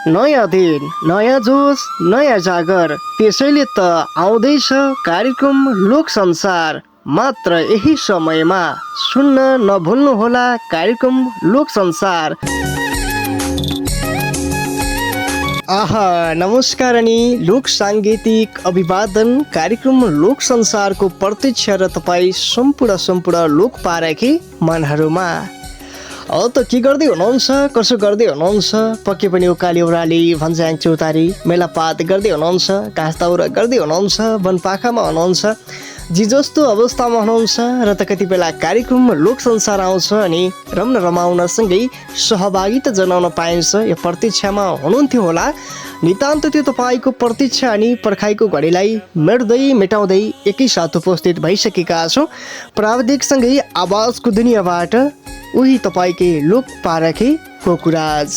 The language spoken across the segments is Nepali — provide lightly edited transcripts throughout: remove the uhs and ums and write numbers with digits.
नयाँ दिन, नयाँ जोस, नयाँ जागर, त्यसैले त आउँदैछ कार्यक्रम लोक संसार। मात्र यही समयमा सुन्न नभुल्नुहोला कार्यक्रम लोक संसार। आहा, नमस्कार अनि लोक साङ्गीतिक अभिवादन कार्यक्रम लोक संसारको प्रत्यक्ष र तपाईँ सम्पूर्ण लोक पारेकी मनहरूमा। त के गर्दै हुनुहुन्छ, कसो गर्दै हुनुहुन्छ, पक्कै पनि उकाली ओह्राली भन्ज्याङ चौतारी मेलापात गर्दै हुनुहुन्छ, घाँस दाउरा गर्दै हुनुहुन्छ, वनपाखामा हुनुहुन्छ, जे जस्तो अवस्थामा हुनुहुन्छ र त कति बेला कार्यक्रम लोक संसार आउँछ अनि रम्न रमाउनसँगै सहभागिता जनाउन पाइन्छ यो प्रतीक्षामा हुनुहुन्थ्यो होला। नितान्त त्यो तपाईँको प्रतीक्षा अनि पर्खाइको घडीलाई मेटाउँदै एकैसाथ उपस्थित भइसकेका छौँ प्राविधिकसँगै आवाजको दुनियाँबाट उही तपाईँकै लोक पारखे कोकुराज।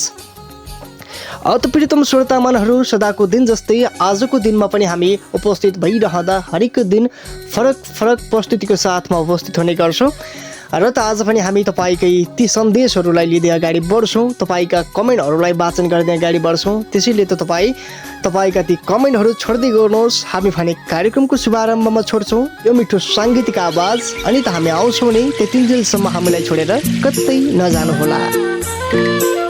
प्रियतम श्रोतामनहरू, सदाको दिन जस्तै आजको दिनमा पनि हामी उपस्थित भइरहँदा हरेक दिन फरक प्रस्तुतिको साथमा उपस्थित हुने गर्छौँ र त आज पनि हामी तपाईँकै ती सन्देशहरूलाई लिँदै अगाडि बढ्छौँ, तपाईँका कमेन्टहरूलाई वाचन गर्दै अगाडि बढ्छौँ। त्यसैले त तपाईँका ती कमेन्टहरू छोड्दै गर्नुहोस्। हामी भने कार्यक्रमको शुभारम्भमा छोड्छौँ यो मिठो साङ्गीतिक आवाज, अनि त हामी आउँछौँ नि त्यतिन्जेलसम्म हामीलाई छोडेर कतै नजानुहोला।